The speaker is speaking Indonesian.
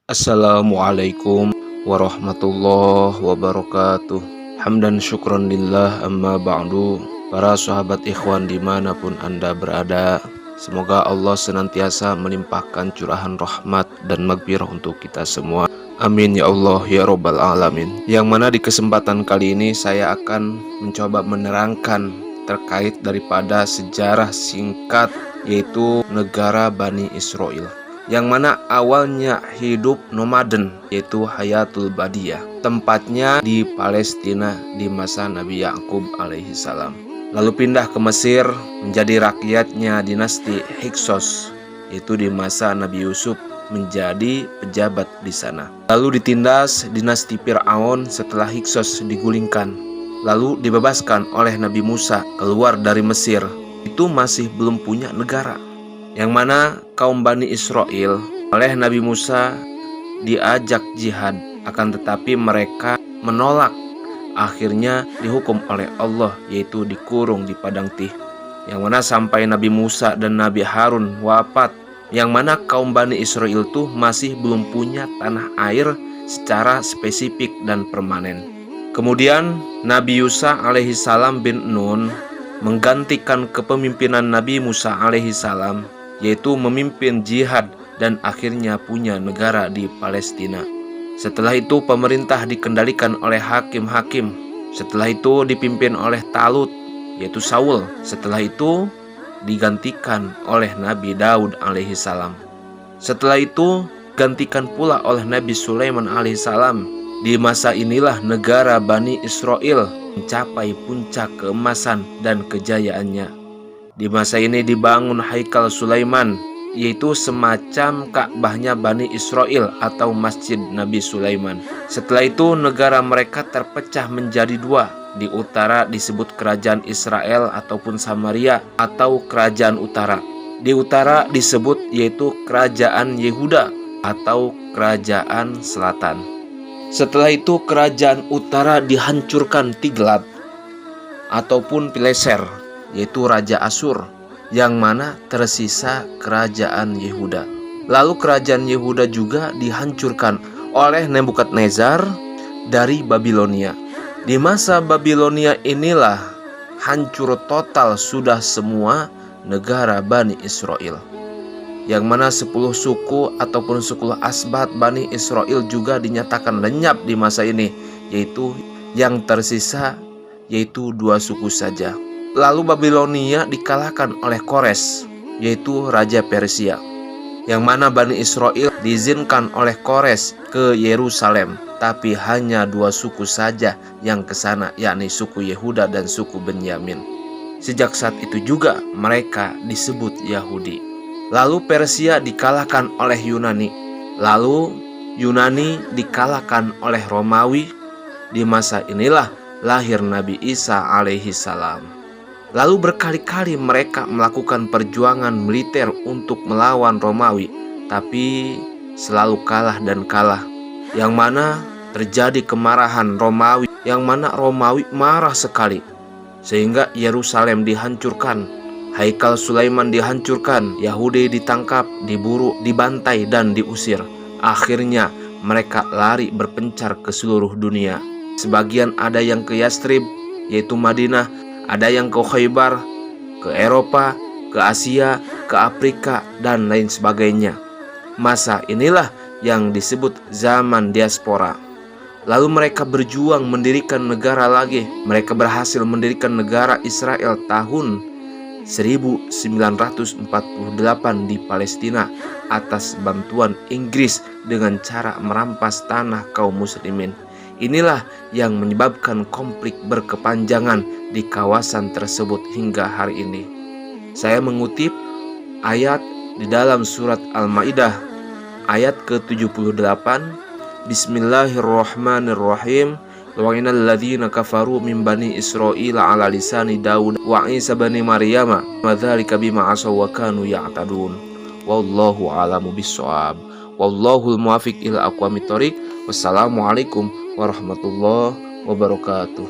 Assalamualaikum warahmatullahi wabarakatuh. Hamdan syukran lillah amma ba'du. Para sahabat ikhwan dimanapun anda berada, semoga Allah senantiasa melimpahkan curahan rahmat dan maghfirah untuk kita semua. Amin ya Allah ya Rabbal Alamin. Yang mana di kesempatan kali ini saya akan mencoba menerangkan terkait daripada sejarah singkat yaitu negara Bani Israel, yang mana awalnya hidup nomaden yaitu Hayatul Badiyah. Tempatnya di Palestina di masa Nabi Yakub alaihissalam. Lalu pindah ke Mesir menjadi rakyatnya dinasti Hyksos, yaitu di masa Nabi Yusuf menjadi pejabat di sana. Lalu ditindas dinasti Fir'aun setelah Hyksos digulingkan. Lalu dibebaskan oleh Nabi Musa keluar dari Mesir. Itu masih belum punya negara, yang mana kaum Bani Israel oleh Nabi Musa diajak jihad, akan tetapi mereka menolak. Akhirnya dihukum oleh Allah, yaitu dikurung di padang Tih, yang mana sampai Nabi Musa dan Nabi Harun wafat, yang mana kaum Bani Israel tuh masih belum punya tanah air secara spesifik dan permanen. Kemudian Nabi Yusa alaihissalam bin Nun menggantikan kepemimpinan Nabi Musa alaihissalam, yaitu memimpin jihad dan akhirnya punya negara di Palestina. Setelah itu pemerintah dikendalikan oleh hakim-hakim. Setelah itu dipimpin oleh Talut, yaitu Saul. Setelah itu digantikan oleh Nabi Daud alaihissalam. Setelah itu gantikan pula oleh Nabi Sulaiman alaihissalam. Di masa inilah negara Bani Israel mencapai puncak keemasan dan kejayaannya. Di masa ini dibangun Haikal Sulaiman, yaitu semacam Ka'bahnya Bani Israel atau Masjid Nabi Sulaiman. Setelah itu negara mereka terpecah menjadi dua. Di utara disebut Kerajaan Israel ataupun Samaria atau Kerajaan Utara. Di utara disebut yaitu Kerajaan Yehuda atau Kerajaan Selatan. Setelah itu Kerajaan Utara dihancurkan Tiglat ataupun Pileser, yaitu Raja Asyur, yang mana tersisa Kerajaan Yehuda. Lalu Kerajaan Yehuda juga dihancurkan oleh Nebukadnezar dari Babilonia. Di masa Babilonia inilah hancur total sudah semua negara Bani Israel, yang mana 10 suku ataupun 10 asbat Bani Israel juga dinyatakan lenyap di masa ini, yaitu yang tersisa yaitu 2 suku saja. Lalu Babilonia dikalahkan oleh Kores, yaitu Raja Persia, yang mana Bani Israel diizinkan oleh Kores ke Yerusalem, tapi hanya 2 suku saja yang ke sana, yakni suku Yehuda dan suku Benyamin. Sejak saat itu juga mereka disebut Yahudi. Lalu Persia dikalahkan oleh Yunani. Lalu Yunani dikalahkan oleh Romawi. Di masa inilah lahir Nabi Isa alaihissalam. Lalu berkali-kali mereka melakukan perjuangan militer untuk melawan Romawi, tapi selalu kalah dan kalah. Yang mana terjadi kemarahan Romawi, yang mana Romawi marah sekali, sehingga Yerusalem dihancurkan, Haikal Sulaiman dihancurkan, Yahudi ditangkap, diburu, dibantai, dan diusir. Akhirnya mereka lari berpencar ke seluruh dunia. Sebagian ada yang ke Yastrib, yaitu Madinah, ada yang ke Khaybar, ke Eropa, ke Asia, ke Afrika, dan lain sebagainya. Masa inilah yang disebut zaman diaspora. Lalu mereka berjuang mendirikan negara lagi. Mereka berhasil mendirikan negara Israel tahun 1948 di Palestina atas bantuan Inggris dengan cara merampas tanah kaum muslimin. Inilah yang menyebabkan konflik berkepanjangan di kawasan tersebut hingga hari ini. Saya mengutip ayat di dalam surat Al-Maidah ayat ke-78. Bismillahirrahmanirrahim. Wa innal ladzina kafaru min bani Israila ala lisani Daud wa Isa bani Maryam wa dzalika bima asaw wa kanu ya'tadun. Wallahu a'lamu bissawab. Wallahul muwaffiq ila aqwamit thoriq. Wassalamualaikum warahmatullahi wabarakatuh.